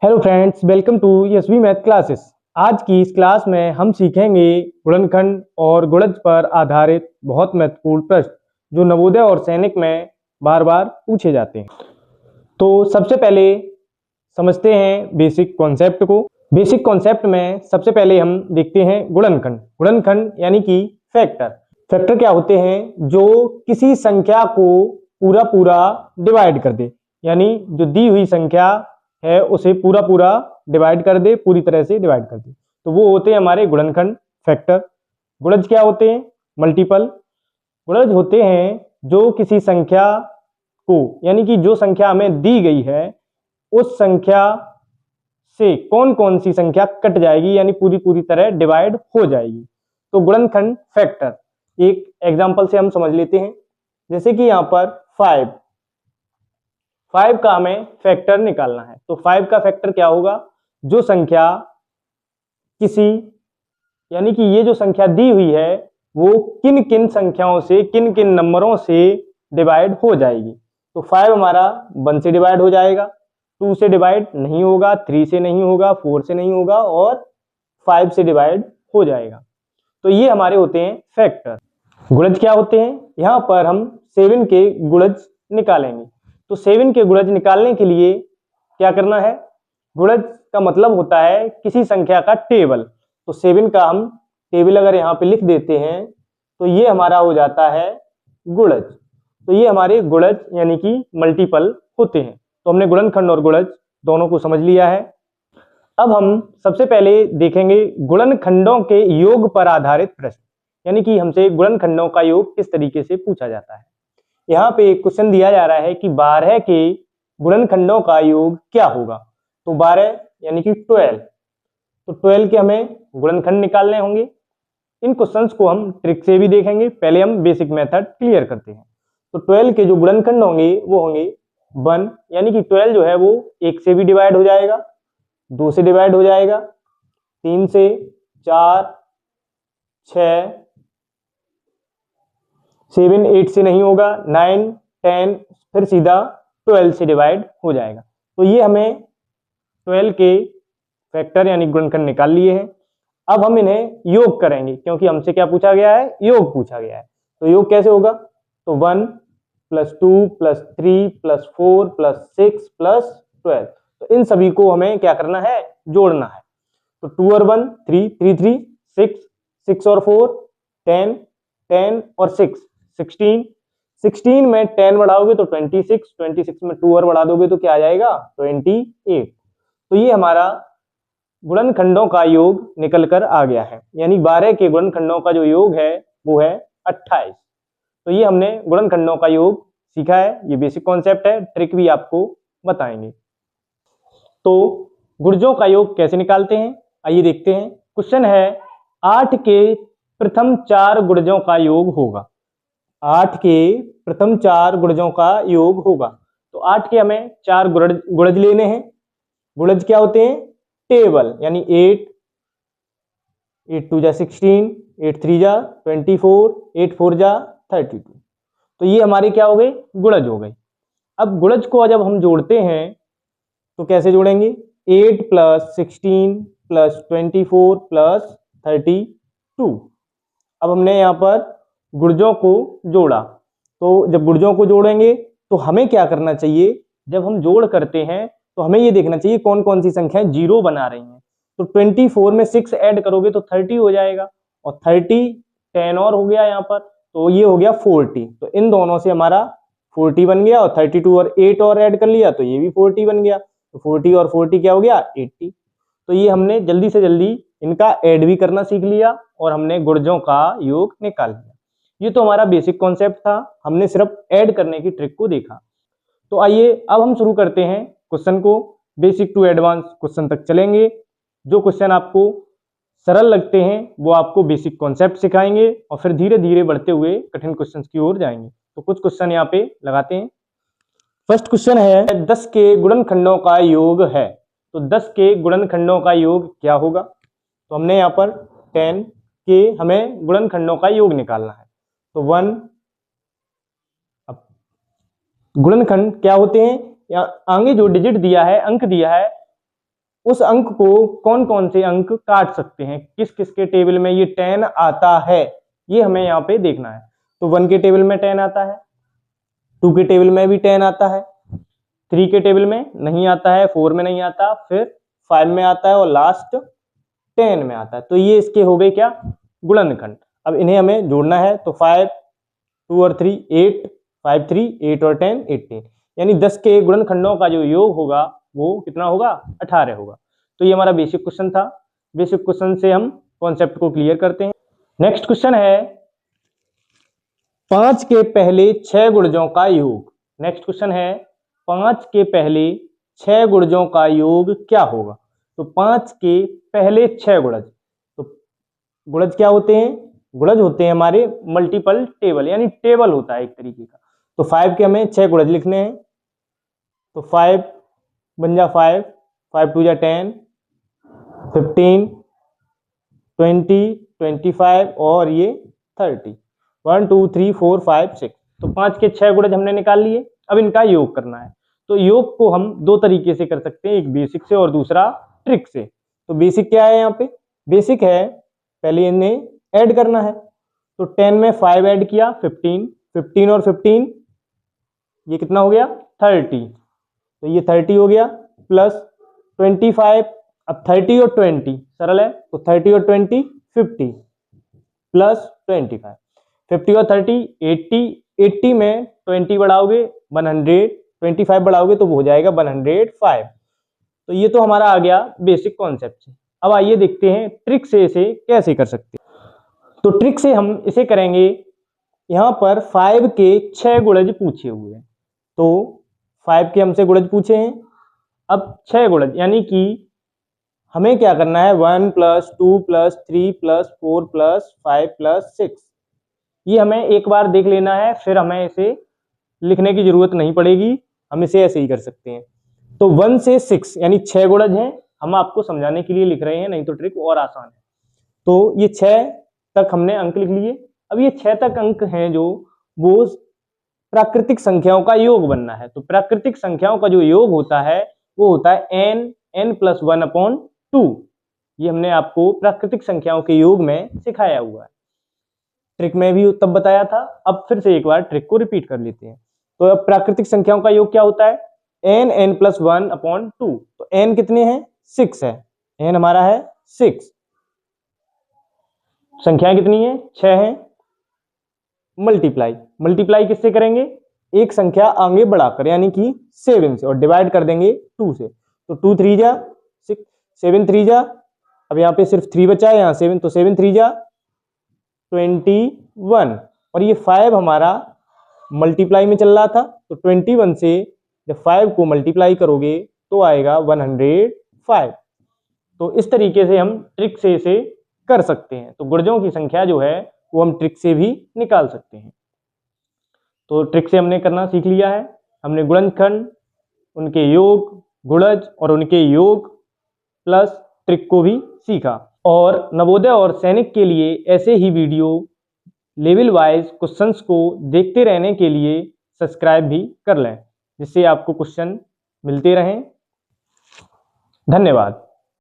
Hello friends, welcome to Yashvi math classes. आज की इस क्लास में हम सीखेंगे गुणनखंड और गुणज पर आधारित बहुत महत्वपूर्ण प्रश्न जो नवोदय और सैनिक में बार बार पूछे जाते हैं। तो सबसे पहले समझते हैं बेसिक कॉन्सेप्ट को। बेसिक कॉन्सेप्ट में सबसे पहले हम देखते हैं गुणनखंड। गुणनखंड यानी कि फैक्टर। फैक्टर क्या होते हैं? जो किसी संख्या को पूरा पूरा डिवाइड कर दे, यानी जो दी हुई संख्या है उसे पूरा पूरा डिवाइड कर दे, पूरी तरह से डिवाइड कर दे, तो वो होते हैं हमारे गुणनखंड, फैक्टर। गुणज क्या होते हैं? मल्टीपल। गुणज होते हैं जो किसी संख्या को, यानी कि जो संख्या हमें दी गई है उस संख्या से कौन कौन सी संख्या कट जाएगी, यानी पूरी पूरी तरह डिवाइड हो जाएगी, तो गुणनखंड फैक्टर। एक एग्जांपल से हम समझ लेते हैं, जैसे कि यहाँ पर 5 का हमें फैक्टर निकालना है। तो 5 का फैक्टर क्या होगा? जो संख्या किसी, यानी कि ये जो संख्या दी हुई है वो किन किन संख्याओं से, किन किन नंबरों से डिवाइड हो जाएगी। तो 5 हमारा 1 से डिवाइड हो जाएगा, 2 से डिवाइड नहीं होगा, 3 से नहीं होगा, 4 से नहीं होगा और 5 से डिवाइड हो जाएगा। तो ये हमारे होते हैं फैक्टर। गुणज क्या होते हैं? यहाँ पर हम 7 के गुणज निकालेंगे। तो 7 के गुणज निकालने के लिए क्या करना है? गुणज का मतलब होता है किसी संख्या का टेबल। तो 7 का हम टेबल अगर यहाँ पे लिख देते हैं तो ये हमारा हो जाता है गुणज। तो ये हमारे गुणज यानी कि मल्टीपल होते हैं। तो हमने गुणनखंड और गुणज दोनों को समझ लिया है। अब हम सबसे पहले देखेंगे गुणनखंडों के योग पर आधारित प्रश्न, यानी कि हमसे गुणनखंडों का योग किस तरीके से पूछा जाता है। यहाँ पे एक क्वेश्चन दिया जा रहा है कि 12 के गुणनखंडों का योग क्या होगा। तो 12 यानी कि 12, तो 12 के हमें गुणनखंड निकालने होंगे। इन क्वेश्चंस को हम ट्रिक से भी देखेंगे, पहले हम बेसिक मेथड क्लियर करते हैं। तो 12 के जो गुणनखंड होंगे वो होंगे 1, यानी कि 12 जो है वो 1 से भी डिवाइड हो जाएगा, 2 से डिवाइड हो जाएगा, 3 से, 4, 6, 7, 8 से नहीं होगा, 9, 10, फिर सीधा 12 से डिवाइड हो जाएगा। तो ये हमें 12 के फैक्टर यानी गुणनखंड निकाल लिए हैं। अब हम इन्हें योग करेंगे, क्योंकि हमसे क्या पूछा गया है? योग पूछा गया है। तो योग कैसे होगा? तो 1 + 2 + 3 + 4 + 6 + 12, तो इन सभी को हमें क्या करना है? जोड़ना है। तो 2 और 1 3, 3 3 6, 6 और 4 10, 10 और 6 16, 16 में 10 बढ़ाओगे तो 26, 26 में 2 और बढ़ा दोगे तो क्या आ जाएगा? 28। तो ये हमारा गुणनखंडों का योग निकल कर आ गया है, यानी 12 के गुणनखंडों का जो योग है वो है 28। तो ये हमने गुणनखंडों का योग सीखा है, ये बेसिक कॉन्सेप्ट है, ट्रिक भी आपको बताएंगे। तो गुणजों का योग कैसे निकालते हैं आइए देखते हैं। क्वेश्चन है 8 के प्रथम 4 गुणजों का योग होगा। 8 के प्रथम 4 गुणजों का योग होगा। तो 8 के हमें 4 गुणज लेने हैं। गुणज क्या होते हैं? टेबल, यानी 8, 8 2 जा 16, 8 3 जा 24, 8 4 जा 32। तो ये हमारे क्या हो गए? गुणज हो गए। अब गुणज को जब हम जोड़ते हैं तो कैसे जोड़ेंगे? 8 + 16 + 24 + 32। अब हमने यहाँ पर गुणजों को जोड़ा। तो जब गुणजों को जोड़ेंगे तो हमें क्या करना चाहिए? जब हम जोड़ करते हैं तो हमें ये देखना चाहिए कौन कौन सी संख्याएं 0 बना रही हैं। तो 24 में 6 ऐड करोगे तो 30 हो जाएगा, और 30 10 और हो गया यहाँ पर, तो ये हो गया 40। तो इन दोनों से हमारा 40 बन गया, और 32 और 8 और ऐड कर लिया तो ये भी 40 बन गया। तो 40 और 40 क्या हो गया? 80। तो ये हमने जल्दी से जल्दी इनका ऐड भी करना सीख लिया और हमने गुणजों का योग निकाल लिया। ये तो हमारा बेसिक कॉन्सेप्ट था, हमने सिर्फ ऐड करने की ट्रिक को देखा। तो आइए अब हम शुरू करते हैं क्वेश्चन को। बेसिक टू एडवांस क्वेश्चन तक चलेंगे। जो क्वेश्चन आपको सरल लगते हैं वो आपको बेसिक कॉन्सेप्ट सिखाएंगे और फिर धीरे धीरे बढ़ते हुए कठिन क्वेश्चन की ओर जाएंगे। तो कुछ क्वेश्चन यहाँ पे लगाते हैं। फर्स्ट क्वेश्चन है 10 के गुणनखंडों का योग है। तो 10 के गुणनखंडों का योग क्या होगा? तो हमने यहाँ पर 10 के हमें गुणनखंडों का योग निकालना है। तो 1, गुणनखंड क्या होते हैं? या आगे जो डिजिट दिया है, अंक दिया है, उस अंक को कौन कौन से अंक काट सकते हैं, किस किस के टेबल में ये 10 आता है, ये हमें यहाँ पे देखना है। तो 1 के टेबल में 10 आता है, 2 के टेबल में भी 10 आता है, 3 के टेबल में नहीं आता है, 4 में नहीं आता, फिर 5 में आता है और लास्ट 10 में आता है। तो ये इसके हो गए क्या, गुणनखंड। अब इन्हें हमें जोड़ना है, तो 5 2 और 3 8, 5 3 8 और 10 18, यानी 10 के गुणनखंडों का जो योग होगा वो कितना होगा, 18 होगा। तो ये हमारा बेसिक क्वेश्चन था। बेसिक क्वेश्चन से हम कॉन्सेप्ट को क्लियर करते हैं। नेक्स्ट क्वेश्चन है 5 के पहले 6 गुणजों का योग। नेक्स्ट क्वेश्चन है 5 के पहले 6 गुणजों का योग क्या होगा। तो 5 के पहले 6 गुणज, तो गुणज क्या होते हैं, गुणज होते हैं हमारे मल्टीपल टेबल, यानी टेबल होता है एक तरीके का। तो 5 के हमें 6 गुणज लिखने हैं, तो 5 बन जा 5, 5 2 जा 10, 15 20 25 और ये 30, 1 2 3 4 5 6। तो 5 के 6 गुणज हमने निकाल लिए। अब इनका योग करना है। तो योग को हम दो तरीके से कर सकते हैं, एक बेसिक से और दूसरा ट्रिक से। तो बेसिक क्या है, यहाँ पे बेसिक है, पहले इन्हें ऐड करना है। तो 10 में 5 ऐड किया 15, 15 और 15 ये कितना हो गया 30, तो ये 30 हो गया, प्लस 25, अब 30 और 20 सरल है, तो 30 और 20 50, प्लस 25, 50 और 30 80, 80 में 20 बढ़ाओगे 100, 25 बढ़ाओगे तो वो हो जाएगा 105। तो ये तो हमारा आ गया बेसिक कॉन्सेप्ट से। अब आइए देखते हैं ट्रिक से इसे कैसे कर सकते हैं। तो ट्रिक से हम इसे करेंगे, यहाँ पर 5 के 6 गुणज पूछे हुए हैं, तो 5 के हमसे गुणज पूछे हैं। अब 6 गुणज यानी कि हमें क्या करना है, 1 + 2 + 3 + 4 + 5 + 6, ये हमें एक बार देख लेना है, फिर हमें इसे लिखने की जरूरत नहीं पड़ेगी, हम इसे ऐसे ही कर सकते हैं। तो 1 से 6 यानी 6 गुणज हैं, हम आपको समझाने के लिए लिख रहे हैं, नहीं तो ट्रिक और आसान है। तो ये 6 तक हमने अंक लिख लिए। अब ये 6 तक अंक हैं जो वो प्राकृतिक संख्याओं का योग बनना है। तो प्राकृतिक संख्याओं का जो योग होता है वो होता है n + 1/2। ये हमने आपको प्राकृतिक संख्याओं के योग में सिखाया हुआ है, ट्रिक में भी तब बताया था। अब फिर से एक बार ट्रिक को रिपीट कर लेते हैं। तो अब प्राकृतिक संख्याओं का योग क्या होता है, n + 1/2। तो n कितने हैं, 6 है, n हमारा है 6, संख्याएं कितनी है 6 है, मल्टीप्लाई किससे करेंगे, एक संख्या आगे बढ़ाकर, यानी कि 7 से, और डिवाइड कर देंगे 2 से। तो 2 3 जा 6, 7 3 जा, अब यहाँ पे सिर्फ 3 बचा है, यहाँ 7, तो 7 3 जा 21, और ये 5 हमारा मल्टीप्लाई में चल रहा था, तो 21 से जब 5 को मल्टीप्लाई करोगे तो आएगा 105। तो इस तरीके से हम ट्रिक से इसे कर सकते हैं। तो गुणजों की संख्या जो है वो हम ट्रिक से भी निकाल सकते हैं। तो ट्रिक से हमने करना सीख लिया है, हमने गुणनखंड, उनके योग, गुणज और उनके योग प्लस ट्रिक को भी सीखा। और नवोदय और सैनिक के लिए ऐसे ही वीडियो लेवल वाइज क्वेश्चंस को देखते रहने के लिए सब्सक्राइब भी कर लें, जिससे आपको क्वेश्चन मिलते रहें। धन्यवाद।